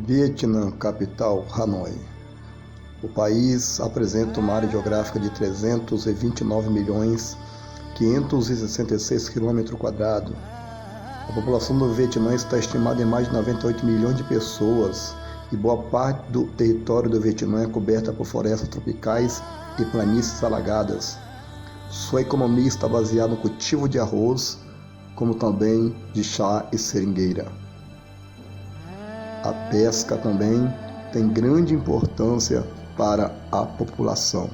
Vietnã, capital, Hanoi. O país apresenta uma área geográfica de 329.566 km². A população do Vietnã está estimada em mais de 98 milhões de pessoas e boa parte do território do Vietnã é coberta por florestas tropicais e planícies alagadas. Sua economia está baseada no cultivo de arroz, como também de chá e seringueira. A pesca também tem grande importância para a população.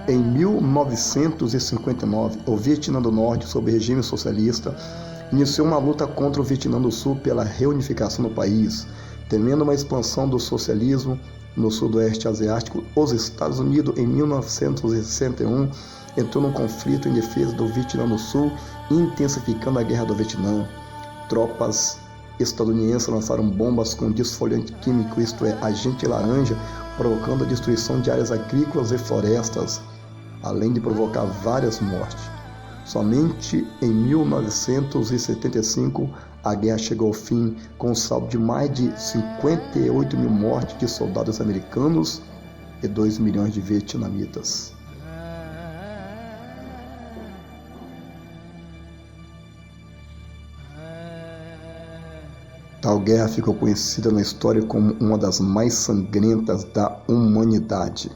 Em 1959, o Vietnã do Norte, sob regime socialista, iniciou uma luta contra o Vietnã do Sul pela reunificação do país. Temendo uma expansão do socialismo no sudoeste asiático, os Estados Unidos, em 1961, entrou num conflito em defesa do Vietnã do Sul, intensificando a Guerra do Vietnã. Tropas estadunidenses lançaram bombas com desfolhante químico, isto é, agente laranja, provocando a destruição de áreas agrícolas e florestas, além de provocar várias mortes. Somente em 1975, a guerra chegou ao fim, com um saldo de mais de 58 mil mortes de soldados americanos e 2 milhões de vietnamitas. Tal guerra ficou conhecida na história como uma das mais sangrentas da humanidade.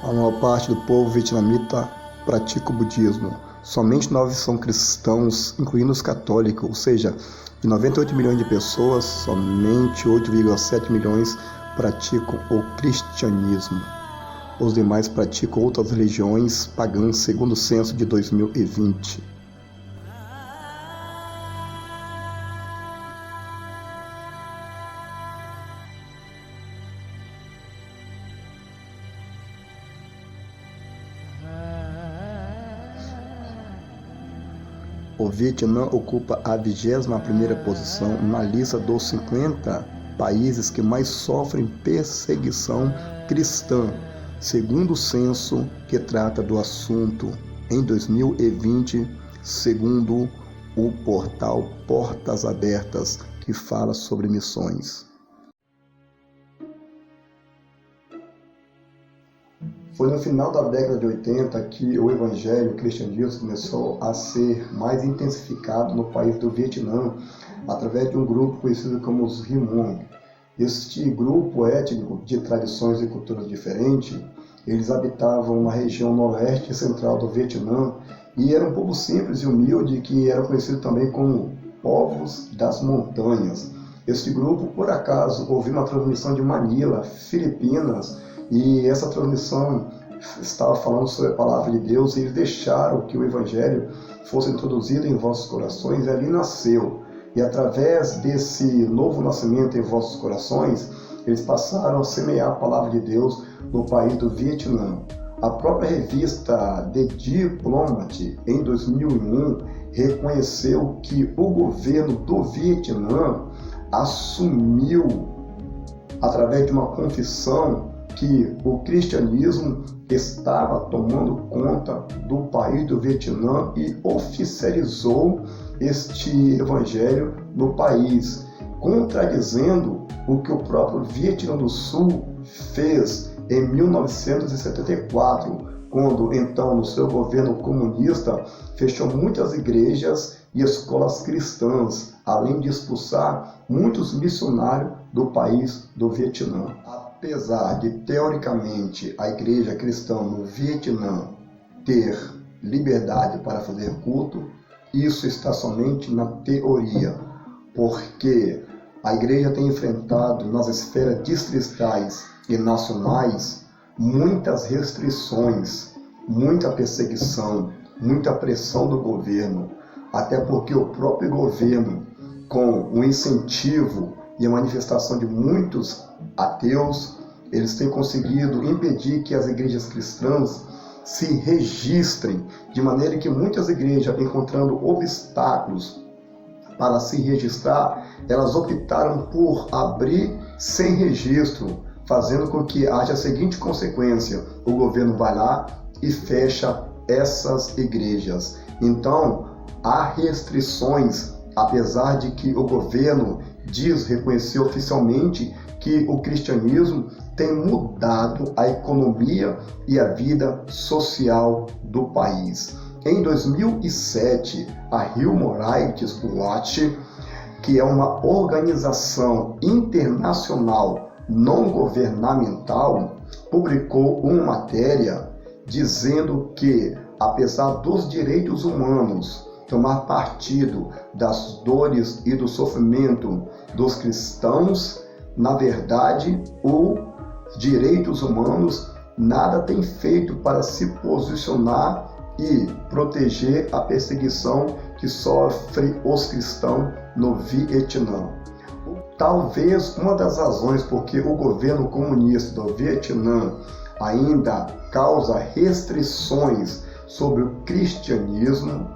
A maior parte do povo vietnamita pratica o budismo. Somente 9 são cristãos, incluindo os católicos, ou seja, de 98 milhões de pessoas, somente 8,7 milhões praticam o cristianismo. Os demais praticam outras religiões pagãs, segundo o censo de 2020. O Vietnã ocupa a 21ª posição na lista dos 50 países que mais sofrem perseguição cristã, segundo o censo que trata do assunto em 2020, segundo o portal Portas Abertas, que fala sobre missões. Foi no final da década de 80 que o evangelho, o cristianismo, começou a ser mais intensificado no país do Vietnã, através de um grupo conhecido como os Hmong. Este grupo étnico de tradições e culturas diferentes, eles habitavam na região noroeste e central do Vietnã e era um povo simples e humilde que era conhecido também como povos das montanhas. Este grupo, por acaso, ouviu uma transmissão de Manila, Filipinas, e essa transmissão estava falando sobre a palavra de Deus e eles deixaram que o evangelho fosse introduzido em vossos corações e ali nasceu. E através desse novo nascimento em vossos corações, eles passaram a semear a palavra de Deus no país do Vietnã. A própria revista The Diplomat, em 2001, reconheceu que o governo do Vietnã assumiu, através de uma confissão, que o cristianismo estava tomando conta do país do Vietnã e oficializou este evangelho no país, contradizendo o que o próprio Vietnã do Sul fez em 1974, quando então no seu governo comunista fechou muitas igrejas e escolas cristãs, além de expulsar muitos missionários do país do Vietnã. Apesar de, teoricamente, a igreja cristã no Vietnã ter liberdade para fazer culto, isso está somente na teoria, porque a igreja tem enfrentado nas esferas distritais e nacionais muitas restrições, muita perseguição, muita pressão do governo, até porque o próprio governo, com o incentivo e a manifestação de muitos ateus, eles têm conseguido impedir que as igrejas cristãs se registrem, de maneira que muitas igrejas, encontrando obstáculos para se registrar, elas optaram por abrir sem registro, fazendo com que haja a seguinte consequência: o governo vai lá e fecha essas igrejas. Então, há restrições, apesar de que o governo diz reconhecer oficialmente que o cristianismo tem mudado a economia e a vida social do país. Em 2007, a Human Rights Watch, que é uma organização internacional não governamental, publicou uma matéria dizendo que, apesar dos direitos humanos tomar partido das dores e do sofrimento dos cristãos, na verdade, os direitos humanos nada tem feito para se posicionar e proteger a perseguição que sofrem os cristãos no Vietnã. Talvez uma das razões porque o governo comunista do Vietnã ainda causa restrições sobre o cristianismo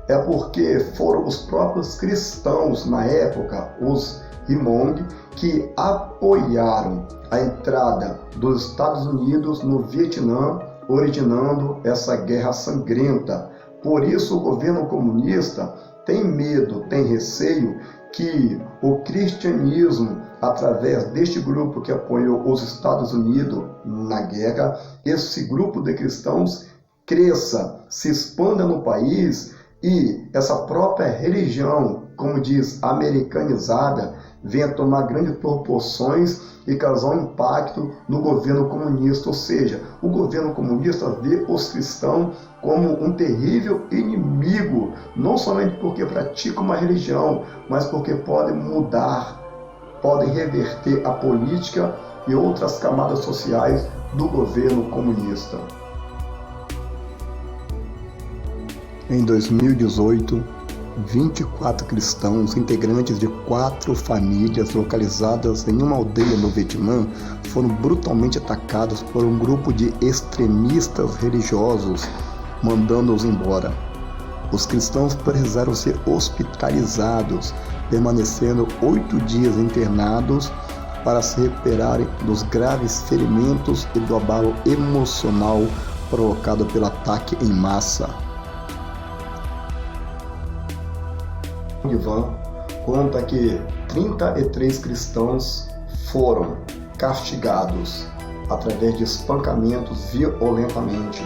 é porque foram os próprios cristãos na época, os Hmong, que apoiaram a entrada dos Estados Unidos no Vietnã, originando essa guerra sangrenta. Por isso o governo comunista tem medo, tem receio que o cristianismo, através deste grupo que apoiou os Estados Unidos na guerra, esse grupo de cristãos cresça, se expanda no país e essa própria religião, como diz, americanizada, venha tomar grandes proporções e causar um impacto no governo comunista. Ou seja, o governo comunista vê os cristãos como um terrível inimigo, não somente porque praticam uma religião, mas porque podem mudar, podem reverter a política e outras camadas sociais do governo comunista. Em 2018, 24 cristãos, integrantes de 4 famílias localizadas em uma aldeia no Vietnã, foram brutalmente atacados por um grupo de extremistas religiosos, mandando-os embora. Os cristãos precisaram ser hospitalizados, permanecendo 8 dias internados para se recuperarem dos graves ferimentos e do abalo emocional provocado pelo ataque em massa. Ivan conta que 33 cristãos foram castigados através de espancamentos violentamente.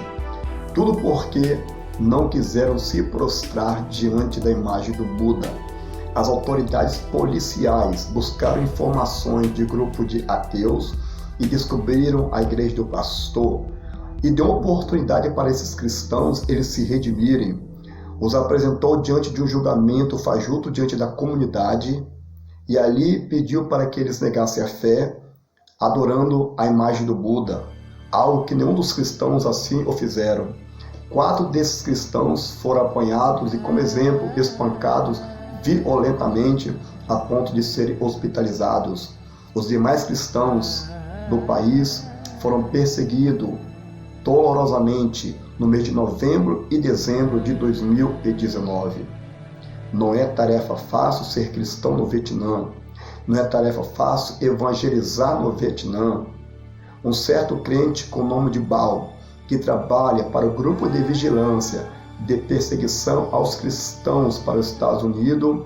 Tudo porque não quiseram se prostrar diante da imagem do Buda. As autoridades policiais buscaram informações de grupo de ateus e descobriram a igreja do pastor e deu oportunidade para esses cristãos eles se redimirem. Os apresentou diante de um julgamento fajuto diante da comunidade e ali pediu para que eles negassem a fé, adorando a imagem do Buda, algo que nenhum dos cristãos assim o fizeram. 4 desses cristãos foram apanhados e, como exemplo, espancados violentamente a ponto de serem hospitalizados. Os demais cristãos do país foram perseguidos dolorosamente no mês de novembro e dezembro de 2019. Não é tarefa fácil ser cristão no Vietnã. Não é tarefa fácil evangelizar no Vietnã. Um certo crente com o nome de Bao, que trabalha para o grupo de vigilância de perseguição aos cristãos para os Estados Unidos,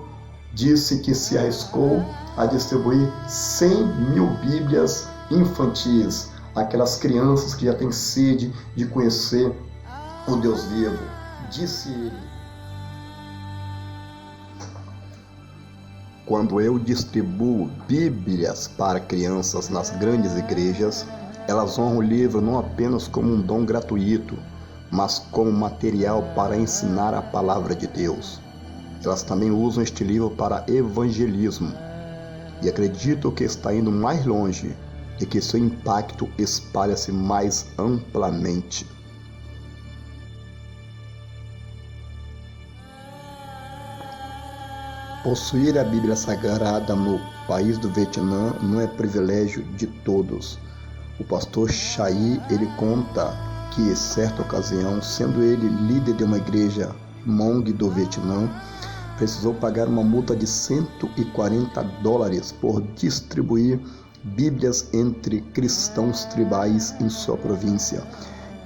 disse que se arriscou a distribuir 100.000 Bíblias infantis, aquelas crianças que já têm sede de conhecer o Deus vivo. Disse ele: quando eu distribuo Bíblias para crianças nas grandes igrejas, elas honram o livro não apenas como um dom gratuito, mas como material para ensinar a palavra de Deus. Elas também usam este livro para evangelismo. E acredito que está indo mais longe e que seu impacto espalha-se mais amplamente. Possuir a Bíblia Sagrada no país do Vietnã não é privilégio de todos. O pastor Chai, ele conta que, em certa ocasião, sendo ele líder de uma igreja Hmong do Vietnã, precisou pagar uma multa de $140 por distribuir Bíblias entre cristãos tribais em sua província.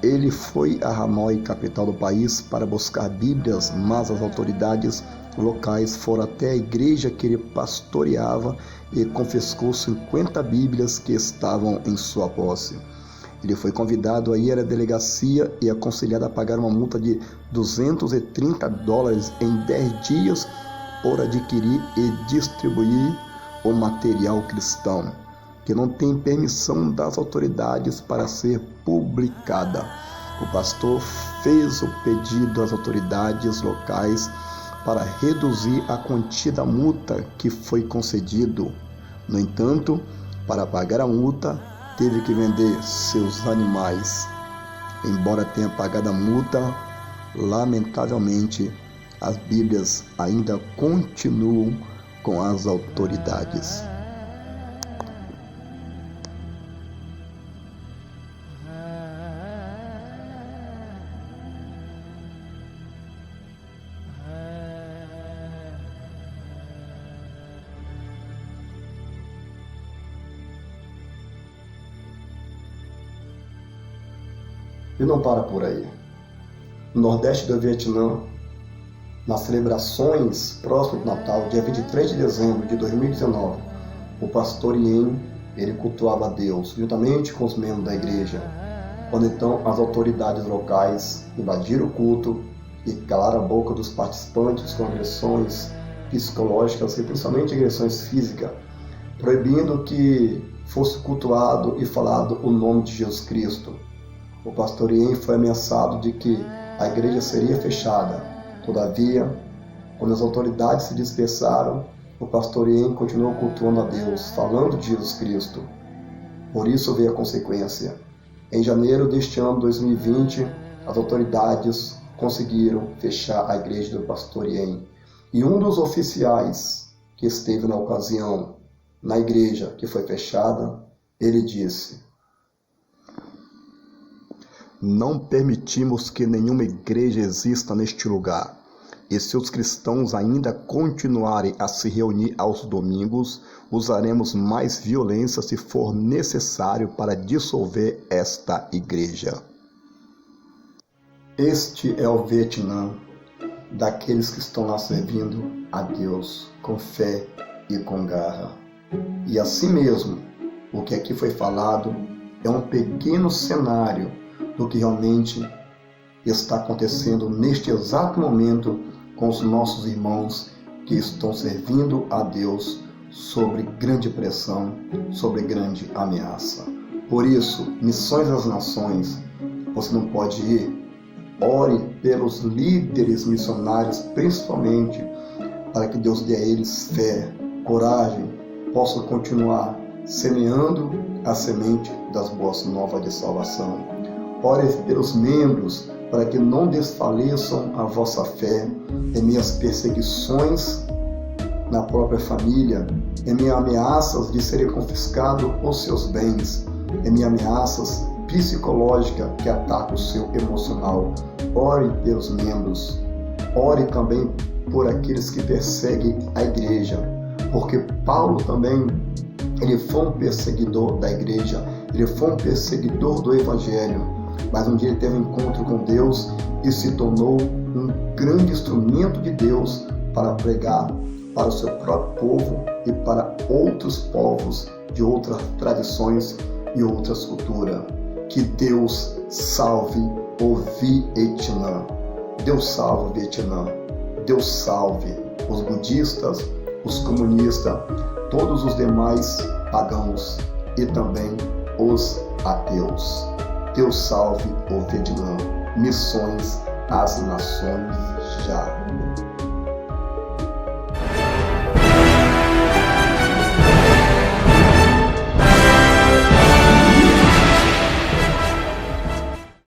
Ele foi a Hanoi, capital do país, para buscar Bíblias, mas as autoridades locais foram até a igreja que ele pastoreava e confiscou 50 Bíblias que estavam em sua posse. Ele foi convidado a ir à delegacia e aconselhado a pagar uma multa de $230 em 10 dias por adquirir e distribuir o material cristão, que não tem permissão das autoridades para ser publicada. O pastor fez o pedido às autoridades locais para reduzir a quantia da multa que foi concedido. No entanto, para pagar a multa, teve que vender seus animais. Embora tenha pagado a multa, lamentavelmente, as Bíblias ainda continuam com as autoridades. E não para por aí. No Nordeste do Vietnã, nas celebrações próximas do Natal, dia 23 de dezembro de 2019, o pastor Yen, ele cultuava a Deus, juntamente com os membros da igreja, quando então as autoridades locais invadiram o culto e calaram a boca dos participantes com agressões psicológicas e principalmente agressões físicas, proibindo que fosse cultuado e falado o nome de Jesus Cristo. O pastor Yen foi ameaçado de que a igreja seria fechada. Todavia, quando as autoridades se dispersaram, o pastor Yen continuou cultuando a Deus, falando de Jesus Cristo. Por isso veio a consequência. Em janeiro deste ano 2020, as autoridades conseguiram fechar a igreja do pastor Yen. E um dos oficiais que esteve na ocasião, na igreja que foi fechada, ele disse: "Não permitimos que nenhuma igreja exista neste lugar. E se os cristãos ainda continuarem a se reunir aos domingos, usaremos mais violência se for necessário para dissolver esta igreja." Este é o Vietnã daqueles que estão lá servindo a Deus com fé e com garra. E assim mesmo, o que aqui foi falado é um pequeno cenário do que realmente está acontecendo neste exato momento com os nossos irmãos que estão servindo a Deus sobre grande pressão, sobre grande ameaça. Por isso, Missões das Nações, você não pode ir. Ore pelos líderes missionários, principalmente, para que Deus dê a eles fé, coragem, possam continuar semeando a semente das boas novas de salvação. Ore pelos membros, para que não desfaleçam a vossa fé em meio às perseguições na própria família, em meio a ameaças de serem confiscados os seus bens, em meio a ameaças psicológicas que atacam o seu emocional. Ore pelos membros, ore também por aqueles que perseguem a igreja, porque Paulo também, ele foi um perseguidor da igreja, ele foi um perseguidor do evangelho. Mas um dia ele teve um encontro com Deus e se tornou um grande instrumento de Deus para pregar para o seu próprio povo e para outros povos de outras tradições e outras culturas. Que Deus salve o Vietnã. Deus salve o Vietnã. Deus salve os budistas, os comunistas, todos os demais pagãos e também os ateus. Deus salve o Vietnã. Missões às Nações já.